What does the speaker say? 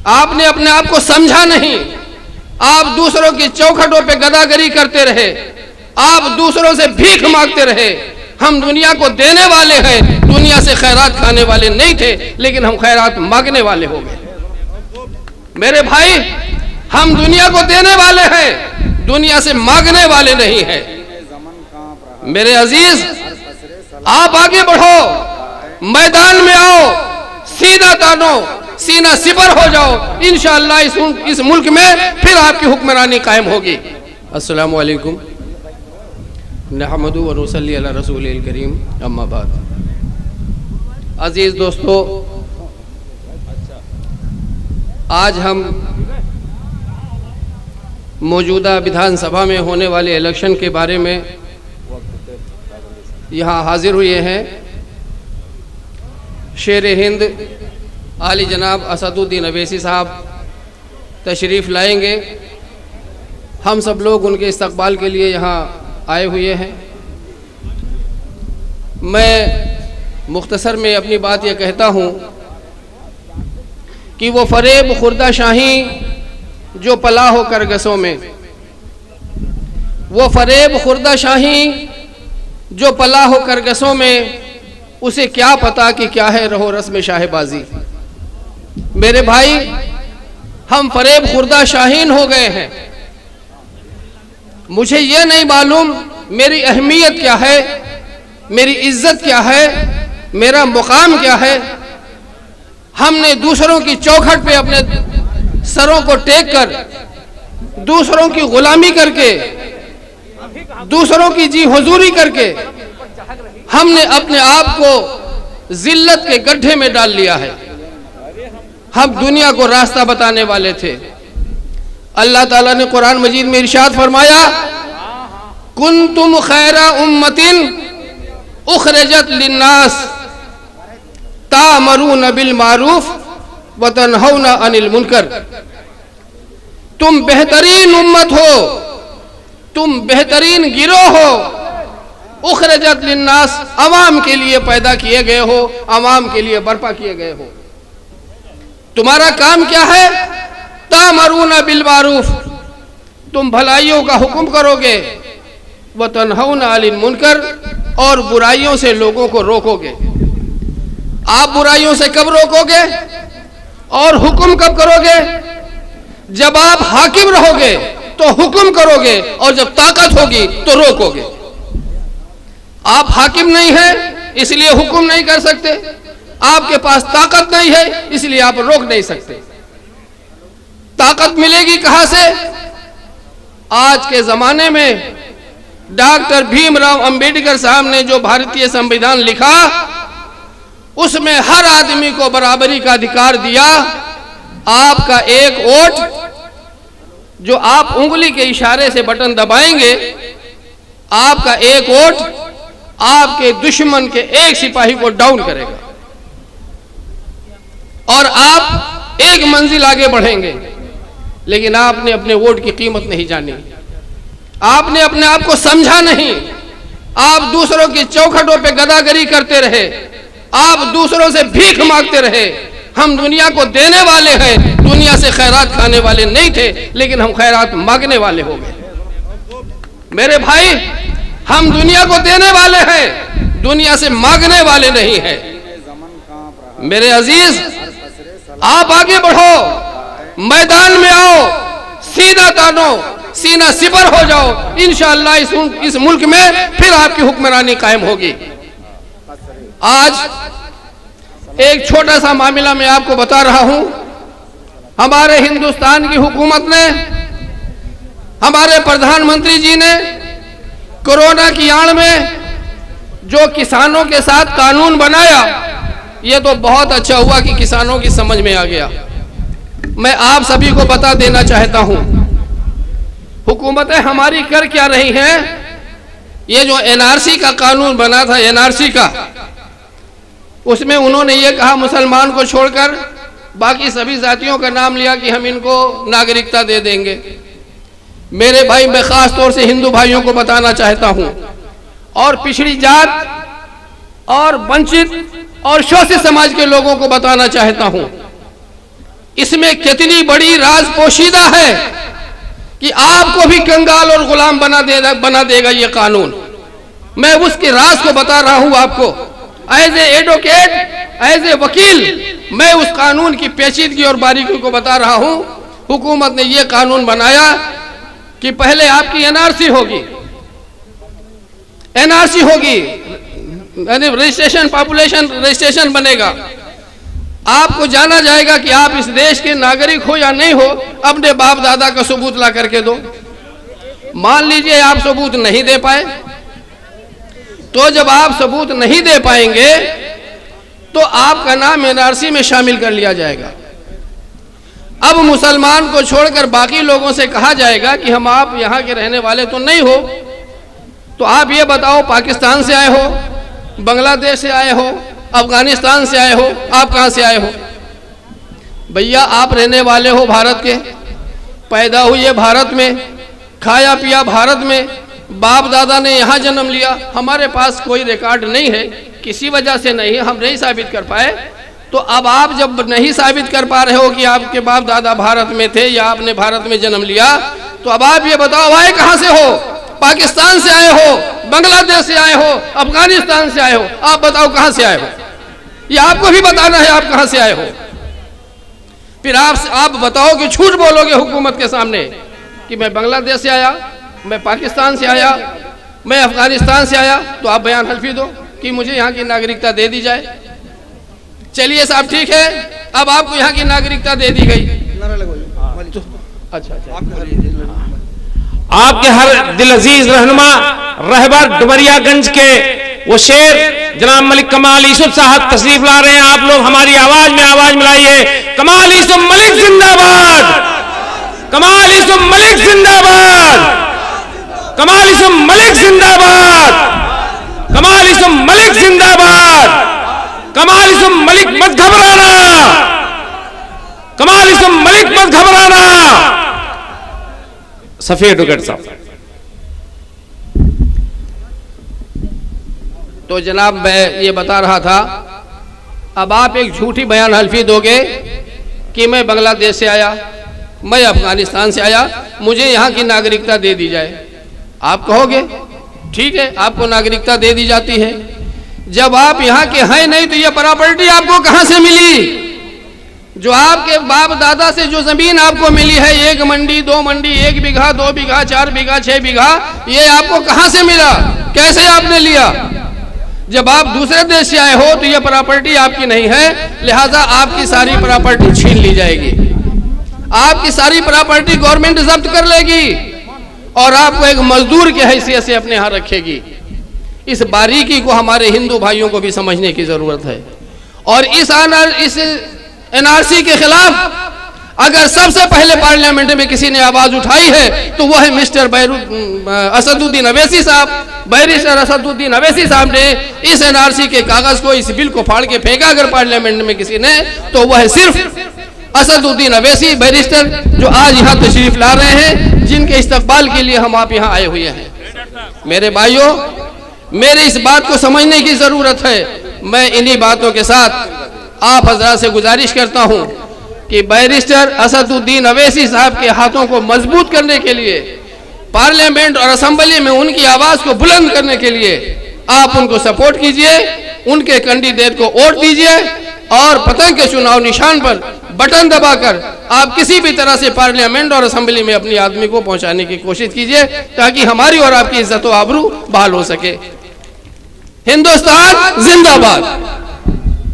आपने अपने आप को समझा नहीं। आप दूसरों की चौखटों पे गदागरी करते रहे, आप दूसरों से भीख मांगते रहे। हम दुनिया को देने वाले हैं, दुनिया से खैरात खाने वाले नहीं थे, लेकिन हम खैरात मांगने वाले हो गए। मेरे भाई, हम दुनिया को देने वाले हैं, दुनिया से मांगने वाले नहीं हैं। मेरे अजीज, आप आगे बढ़ो, मैदान में आओ, सीना तानो, सीना सिपर हो जाओ। इंशाअल्लाह इस मुल्क में फिर आपकी हुक्मरानी कायम होगी। अस्सलामु अलैकुम नहमदु व नुसल्ली अला रसूलिल करीम, अम्मा बाद। अजीज दोस्तों, आज हम मौजूदा विधानसभा में होने वाले इलेक्शन के बारे में यहाँ हाजिर हुए हैं। शेर हिंद आली जनाब असदुद्दीन अवैसी साहब तशरीफ़ लाएंगे। हम सब लोग उनके इस्तकबाल के लिए यहाँ आए हुए हैं। मैं मुख्तसर में अपनी बात यह कहता हूँ कि वो फरेब खुर्दा शाही जो पला हो करगसों में, वो फरेब खुर्दा शाही जो पला हो करगसों में, उसे क्या पता कि क्या है रहो रस्म शाहबाजी। मेरे भाई, हम फरेब खुर्दा शाहीन हो गए हैं। मुझे ये नहीं मालूम मेरी अहमियत क्या है, मेरी इज्जत क्या है, मेरा मुकाम क्या है। हमने दूसरों की चौखट पे अपने सरों को टेक कर, दूसरों की गुलामी करके, दूसरों की जी हुजूरी करके हमने अपने आप को जिल्लत के गड्ढे में डाल लिया है। हम दुनिया को रास्ता बताने वाले थे। अल्लाह ताला ने कुरान मजीद में इरशाद फरमाया, कुंतुम खैरा उम्मतिन उखरजत लिन्नास तामरून बिल मारूफ व तनहौना अनिल मुनकर। तुम बेहतरीन उम्मत हो, तुम बेहतरीन गिरोह हो। उखरजत लिन्नास, अवाम के लिए पैदा किए गए हो, अवाम के लिए बर्पा किए गए हो। तुम्हारा काम क्या है? तामरून बिल मारूफ, तुम भलाइयों का हुक्म करोगे, व तनहौना अनिल मुनकर, और बुराइयों से लोगों को रोकोगे। आप बुराइयों से कब रोकोगे और हुक्म कब करोगे? जब आप हाकिम रहोगे तो हुक्म करोगे, और जब ताकत होगी तो रोकोगे। आप हाकिम नहीं है इसलिए हुक्म नहीं कर सकते, आपके पास ताकत नहीं है इसलिए आप रोक नहीं सकते। ताकत मिलेगी कहां से? आज के जमाने में डॉक्टर भीमराव अंबेडकर साहब ने जो भारतीय संविधान लिखा, उसमें हर आदमी को बराबरी का अधिकार दिया। आपका एक वोट, जो आप उंगली के इशारे से बटन दबाएंगे, आपका एक वोट आपके दुश्मन के एक सिपाही को डाउन करेगा और आप एक मंजिल आगे बढ़ेंगे। लेकिन आपने अपने वोट की कीमत नहीं जानी, आपने अपने आप को समझा नहीं। आप दूसरों की चौखटों पे गदागरी करते रहे, आप दूसरों से भीख मांगते रहे। हम दुनिया को देने वाले हैं, दुनिया से खैरात खाने वाले नहीं थे, लेकिन हम खैरात मांगने वाले हो गए। मेरे भाई, हम दुनिया को देने वाले हैं, दुनिया से मांगने वाले नहीं हैं। मेरे अजीज, आप आगे बढ़ो, मैदान में आओ, सीना तानो, सीना सिपर हो जाओ। इंशाअल्लाह इस मुल्क में फिर आपकी हुक्मरानी कायम होगी। आज एक छोटा सा मामला मैं आपको बता रहा हूं। हमारे हिंदुस्तान की हुकूमत ने, हमारे प्रधानमंत्री जी ने कोरोना की आड़ में जो किसानों के साथ कानून बनाया, ये तो बहुत अच्छा हुआ कि किसानों की समझ में आ गया। मैं आप सभी को बता देना चाहता हूं, हुकूमतें हमारी कर क्या रही हैं। ये जो एनआरसी का कानून बना था, एनआरसी का, उसमें उन्होंने ये कहा मुसलमान को छोड़कर बाकी सभी जातियों का नाम लिया कि हम इनको नागरिकता दे देंगे। मेरे भाई, मैं खास तौर से हिंदू भाइयों को बताना चाहता हूं, और पिछड़ी जात और वंचित और शोषित समाज के लोगों को बताना चाहता हूं, इसमें कितनी बड़ी राज पोशीदा है कि आपको भी कंगाल और गुलाम बना देगा ये कानून। मैं उसके राज को बता रहा हूं आपको, as a advocate, as a वकील, मैं उस कानून की पेचीदगी और बारीकियों को बता रहा हूं। हुकूमत ने यह कानून बनाया कि पहले आपकी एनआरसी होगी, यानी रजिस्ट्रेशन, पॉपुलेशन रजिस्ट्रेशन बनेगा। आपको जाना जाएगा कि आप इस देश के नागरिक हो या नहीं हो, अपने बाप दादा का सबूत ला करके दो। मान लीजिए आप सबूत नहीं दे पाए, तो जब आप सबूत नहीं दे पाएंगे तो आपका नाम एनआरसी में शामिल कर लिया जाएगा। अब मुसलमान को छोड़कर बाकी लोगों से कहा जाएगा कि हम आप यहां के रहने वाले तो नहीं हो, तो आप ये बताओ पाकिस्तान से आए हो, बांग्लादेश से आए हो, अफगानिस्तान से आए हो, आप कहां से आए हो? भैया आप रहने वाले हो भारत के, पैदा हुए भारत में, खाया पिया भारत में, बाप दादा ने यहाँ जन्म लिया। हमारे पास कोई रिकॉर्ड नहीं है, किसी वजह से नहीं, हम नहीं साबित कर पाए। तो अब आप जब नहीं साबित कर पा रहे हो कि आपके बाप दादा भारत में थे या आपने भारत में जन्म लिया, तो अब आप ये बताओ आए कहाँ से हो? पाकिस्तान से आए हो, बांग्लादेश से आए हो, अफगानिस्तान से आए हो, आप बताओ कहाँ से आए हो? ये आपको भी बताना है आप कहाँ से आए हो। फिर आप बताओ कि झूठ बोलोगे हुकूमत के सामने कि मैं बांग्लादेश से आया, मैं पाकिस्तान से आया, मैं अफगानिस्तान से आया, तो आप बयान हल्फी दो कि मुझे यहाँ की नागरिकता दे दी जाए। चलिए साहब ठीक है, अब आपको यहाँ की नागरिकता दे दी गई। अच्छा, आपके हर दिल अजीज रहनुमा रहबर डुमरियागंज के वो शेर जनाब मलिक कमाल यूसुफ साहब तशरीफ ला रहे हैं। आप लोग हमारी आवाज में आवाज मिलाइए। कमाल यूसुफ मलिक जिंदाबाद, कमाल यूसुफ मलिक जिंदाबाद, कमाल यूसुफ मलिक जिंदाबाद, कमाल यूसुफ मलिक जिंदाबाद, कमाल यूसुफ मलिक मत घबराना, कमाल यूसुफ मलिक मत घबराना। सफी एडवोकेट साहब। तो जनाब मैं ये बता रहा था, अब आप एक झूठी बयान हल्फी दोगे कि मैं बांग्लादेश से आया, मैं अफगानिस्तान से आया, मुझे यहाँ की नागरिकता दे दी जाए। आप कहोगे ठीक है, आपको नागरिकता दे दी जाती है। जब आप यहाँ के हैं नहीं तो ये प्रॉपर्टी आपको कहाँ से मिली? जो आपके बाप दादा से जो जमीन आपको मिली है, 1 मंडी 2 मंडी, 1 बीघा 2 बीघा 4 बीघा 6 बीघा, ये आपको कहाँ से मिला? कैसे आपने लिया? जब आप दूसरे देश से आए हो तो ये प्रॉपर्टी आपकी नहीं है, लिहाजा आपकी सारी प्रॉपर्टी छीन ली जाएगी, आपकी सारी प्रॉपर्टी गवर्नमेंट जब्त कर लेगी और आपको एक मजदूर की हैसियत से अपने यहाँ रखेगी। इस बारीकी को हमारे हिंदू भाइयों को भी समझने की जरूरत है। और इस एनआरसी के खिलाफ अगर सबसे पहले पार्लियामेंट में किसी ने आवाज उठाई है तो वह है मिस्टर असदुद्दीन अवैसी साहब। बैरिस्टर असदुद्दीन अवैसी साहब ने इस एनआरसी के कागज को, इस बिल को फाड़ के फेंका अगर पार्लियामेंट में किसी ने, तो वह सिर्फ असदुद्दीन अवैसी बैरिस्टर, जो आज यहाँ तशरीफ ला रहे हैं, जिनके इस्तकबाल के लिए हम आप यहाँ आए हुए हैं। मेरे भाइयों, मेरे इस बात को समझने की जरूरत है। मैं इन्हीं बातों के साथ आप हजरात से गुजारिश करता हूं कि बैरिस्टर असदुद्दीन अवैसी साहब के हाथों को मजबूत करने के लिए, पार्लियामेंट और असेंबली में उनकी आवाज को बुलंद करने के लिए आप उनको सपोर्ट कीजिए, उनके कैंडिडेट को वोट दीजिए और पतंग के चुनाव निशान पर बटन दबाकर आप किसी भी तरह से पार्लियामेंट और असेंबली में अपनी आदमी को पहुंचाने की कोशिश कीजिए, ताकि हमारी और आपकी इज्जत व आबरू बहाल हो सके। हिंदुस्तान जिंदाबाद।